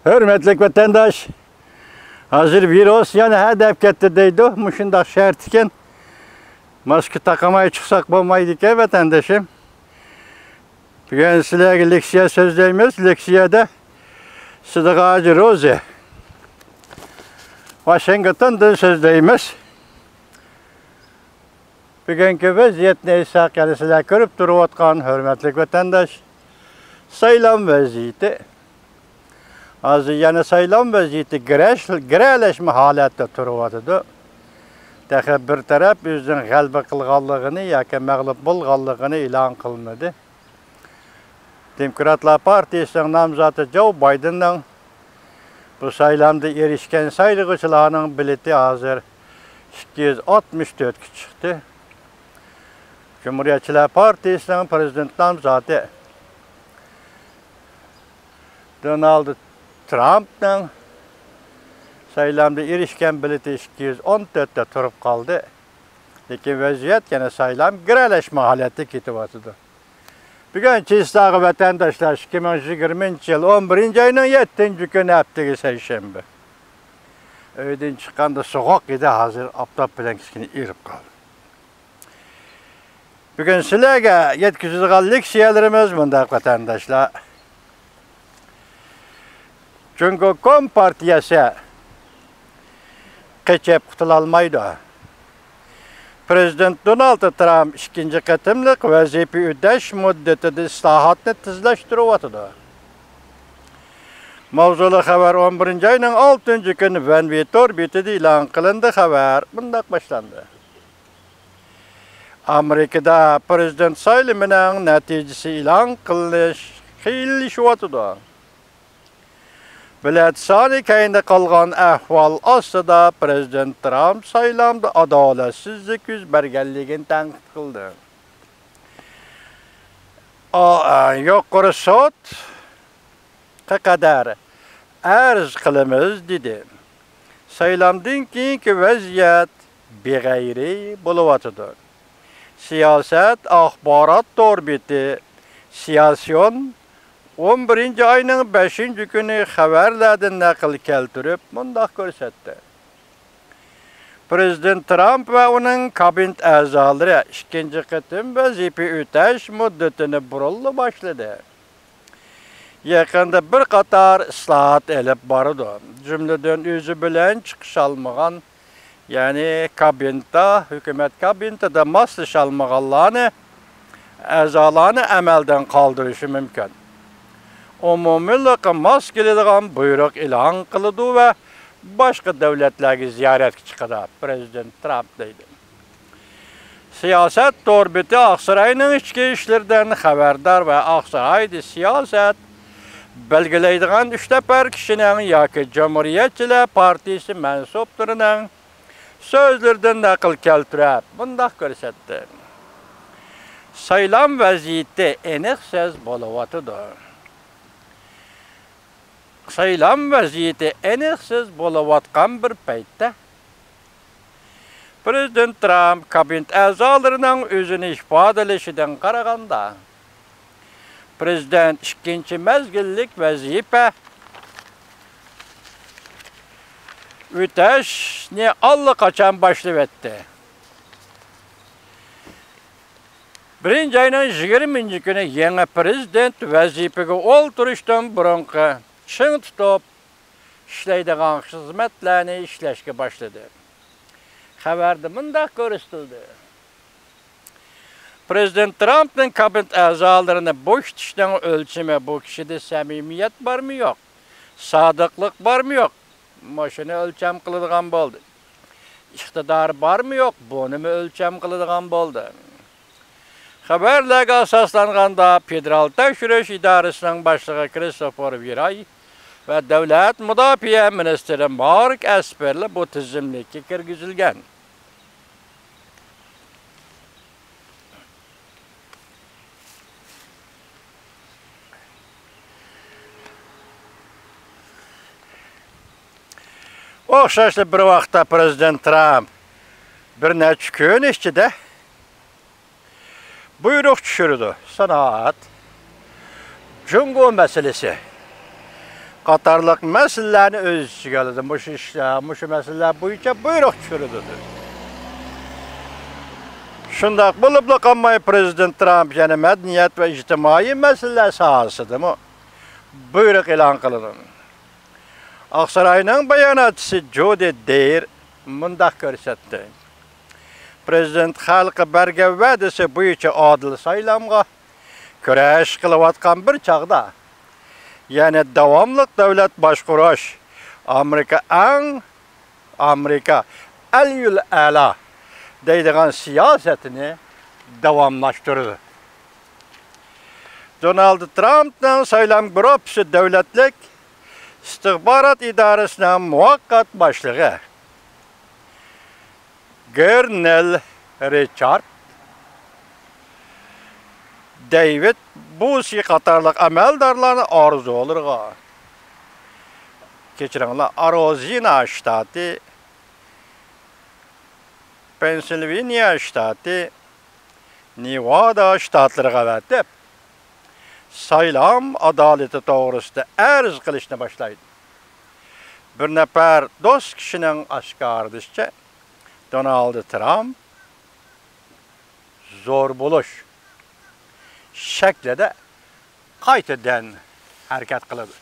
Hürmetlik vatandaş, hazır virüs yani hedef getirdi. Muşunda şertiken maske takamaya çıksak bulmaydı ki vatandaşım. Bugün sizlerle leksiye sözleyimiz. Leksiyede Sıdık Ağacı Rozi. Washington'dan sözleyimiz. Bugünkü vaziyet neyse sizler görüp duruyotgan hürmetlik vatandaş. Saylam vaziyeti. Azı yani saylam vaziyeti gireleşme halatda turuyotdu. Dahi bir taraf özünün g'alaba qilganligini yoki mag'lub bo'lganligini e'lon qilmadi. Demokratlar Partiyasining nomzodi Joe Bidenning bu saylamda erishgan saylovchilarning bileti hozir 264 ga chiqdi. Cumhuriyetçiler Partiyasining prezident nomzodi Donald Trump'ning saylamda erishgan bileti 214 da turib qoldi. Lekin vaziyat yana saylam gireleşme holatiga ketyapti. Bugün Çizdagi vatandaşlar 2020-yil 11-oyning 7-kuni haftaga seshanba. Uydan chiqqanda sovuq edi, hozir oftob bilan kichkina erib qoldi. Bugün sizlarga yetkazadigan leksiyalarimiz bunday vatandaşlar. Çünkü Kompartiyasi qechib qutula olmaydi. Prezident Donald Trump ikinci qatimliq vazifa o'tash muddatida islohotni tezlashtiryapti. Mavzuli xabar 11-oyning 6-kuni Vanvetor betida e'lon qilindi. Xabar bunday boshlandi. Amerikada prezident saylamining natijasi e'lon qilinish qiyilishyapti. Bilet sani kayında qalğan ahval ostida prezident Trump saylamda adolatsizlik yuz berganligini tanqid qildi. Yuqori sudga qadar arz qilamiz dedi. Saylamdan keyingi vaziyat beg'ayri bo'lyapti. Siyosat axborot torbeti Siyasion 11-oyning 5-kuni xabarlardan naql keltirib bunday ko'rsatdi. Prezident Trump va uning kabinet a'zolari ikkinchi qatim vazifa o'tash muddatini burildi boshladi. Yaqinda bir qator islohot olib bordi. Jumladan o'zi bilan chiqish olmagan, ya'ni kabinetda, hukumat kabinetida moslasha olmaganlarni a'zolarni amaldan qoldirishi mumkin. Umumiylik mos keladigan buyruq e'lon qildi va boshqa davlatlarga ziyoratga chiqadi. Prezident Trump deydi. Siyosat torbeti Oqsaroyning ichki ishlardan xabardor va Oqsaroyda siyosat belgilaydigan 3 nafar kishining yoki Cumhuriyetçiler Partiyasi mansublarining so'zlaridan naql keltirib bunday ko'rsatdi. Saylam vaziyati aniqsiz bo'lyapti. Saylam vaziyati aniqsiz bo'layotgan bir paytda Prezident Trump kabinet a'zolarining o'zini ifodalashidan qaraganda prezident ikkinchi mezgillik vazifa o'tashni allaqachon boshlab o'tdi. 1-oyning 20-kuni yangi prezident vazifaga o'ltirishdan burunqi ching tutib ishlaydigan xizmatlarni ishlashga boshladi. Xabarda bunday ko'rsatildi. Prezident Trumpning kabinet a'zolarini bo'shatishning o'lchami bu kishida samimiyat bormi yo'q? Sodiqlik bormi yo'q? Mashina o'lcham qiladigan bo'ldi. Iqtidor bormi yo'q? Buni o'lcham qiladigan bo'ldi. Xabarlarga asoslanganda Federal tekshirish idorasining boshlig'i Christopher Wray va davlat mudofaa ministri Mark Esper bu tizimlikka kirgizilgan. O'xshashli bir vaqtda prezident Trump bir necha kun ichida buyruq tushirdi. Sanoat, Jungo meselesi. qatarlıq məsələlərini öz içine aldı. Bu məsələlər boyunca buyruq çürüdüdür. Şundaq bulublu qanmay Prezident Trump yani mədəniyyət və ictimai məsələlər sahasıdır mı? Buyruq elan qılınır. Aksaray'ın bayanatçısı Jody Dare mundaq görsətdi. Prezident xalqı bərgə vədisi boyunca adil saylamğa küreş qılıvatqan bir çağda, yani davamlıq dövlət başquraş Amerika əl-yül əla deydiğən siyasetini davamlaşdırdı. Donald Trump'dan saylam grupsi devletlik istihbarat idaresinin muhakkak başlığı Gernel Richard David Busey qatarlıq əməldarlarını arzu olurğa. Keçirinler Arizona ştatı, Pennsylvania ştatı, Nevada ştatlarına vətib saylam adaleti doğrusunda ərz qilishni başlaydı. Bir nəfər dost kişinin aşkardıqca Donald Trump zor buluş şəklində qaytadan hərəkət qıldı.